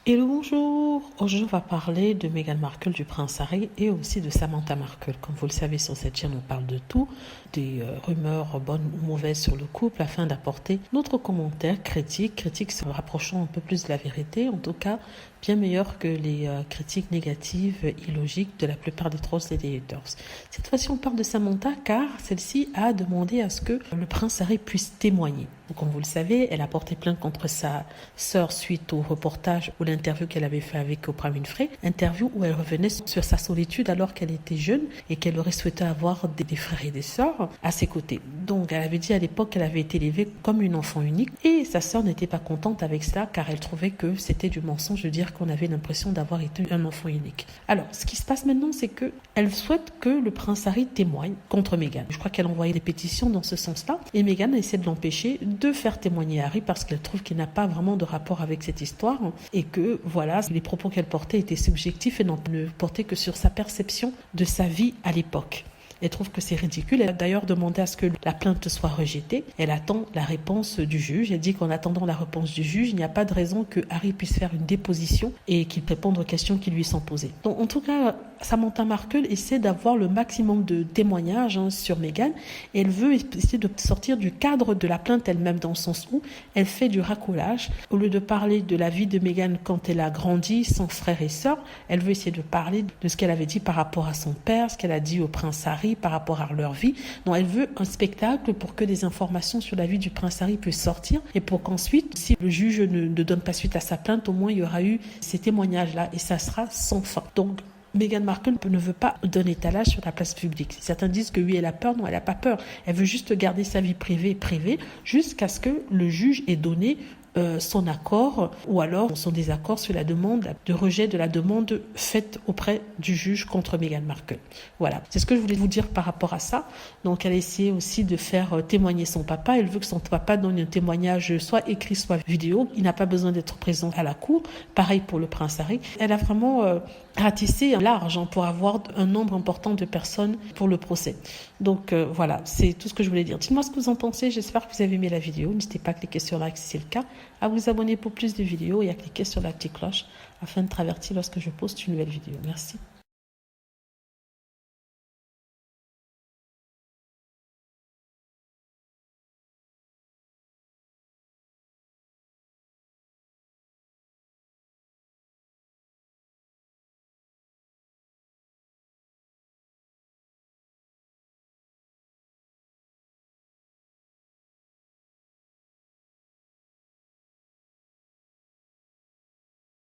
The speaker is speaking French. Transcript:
Hello, bonjour! Aujourd'hui, on va parler de Meghan Markle, du prince Harry et aussi de Samantha Markle. Comme vous le savez, sur cette chaîne, on parle de tout, des rumeurs bonnes ou mauvaises sur le couple, afin d'apporter notre commentaire critique se rapprochant un peu plus de la vérité, en tout cas bien meilleur que les critiques négatives, illogiques de la plupart des trolls et des haters. Cette fois-ci, on parle de Samantha car celle-ci a demandé à ce que le prince Harry puisse témoigner. Donc, comme vous le savez, elle a porté plainte contre sa sœur suite au reportage ou l'interview qu'elle avait fait avec Oprah Winfrey, interview où elle revenait sur sa solitude alors qu'elle était jeune et qu'elle aurait souhaité avoir des frères et des sœurs à ses côtés. Donc, elle avait dit à l'époque qu'elle avait été élevée comme une enfant unique et sa sœur n'était pas contente avec cela car elle trouvait que c'était du mensonge de dire qu'on avait l'impression d'avoir été un enfant unique. Alors, ce qui se passe maintenant, c'est que elle souhaite que le prince Harry témoigne contre Meghan. Je crois qu'elle a envoyé des pétitions dans ce sens-là et Meghan essaie de l'empêcher de faire témoigner Harry parce qu'elle trouve qu'il n'a pas vraiment de rapport avec cette histoire et que voilà, les propos qu'elle portait étaient subjectifs et ne portaient que sur sa perception de sa vie à l'époque. Elle trouve que c'est ridicule. Elle a d'ailleurs demandé à ce que la plainte soit rejetée. Elle attend la réponse du juge. Elle dit qu'en attendant la réponse du juge, il n'y a pas de raison que Harry puisse faire une déposition et qu'il réponde aux questions qui lui sont posées. Donc, en tout cas, Samantha Markle essaie d'avoir le maximum de témoignages sur Meghan et elle veut essayer de sortir du cadre de la plainte elle-même dans le sens où elle fait du racolage. Au lieu de parler de la vie de Meghan quand elle a grandi sans frères et sœurs, elle veut essayer de parler de ce qu'elle avait dit par rapport à son père, ce qu'elle a dit au prince Harry par rapport à leur vie. Donc elle veut un spectacle pour que des informations sur la vie du prince Harry puissent sortir et pour qu'ensuite, si le juge ne donne pas suite à sa plainte, au moins il y aura eu ces témoignages-là et ça sera sans fin. Donc Meghan Markle ne veut pas d'un étalage sur la place publique. Certains disent que oui, elle a peur. Non, elle n'a pas peur. Elle veut juste garder sa vie privée jusqu'à ce que le juge ait donné son accord ou alors son désaccord sur la demande de rejet de la demande faite auprès du juge contre Meghan Markle. Voilà, c'est ce que je voulais vous dire par rapport à ça. Donc elle a essayé aussi de faire témoigner son papa. Elle veut que son papa donne un témoignage soit écrit soit vidéo. Il n'a pas besoin d'être présent à la cour. Pareil pour le prince Harry. Elle a vraiment ratissé large pour avoir un nombre important de personnes pour le procès. Donc voilà, c'est tout ce que je voulais dire. Dites-moi ce que vous en pensez. J'espère que vous avez aimé la vidéo. N'hésitez pas à cliquer sur like si c'est le cas, à vous abonner pour plus de vidéos et à cliquer sur la petite cloche afin de t'avertir lorsque je poste une nouvelle vidéo. Merci.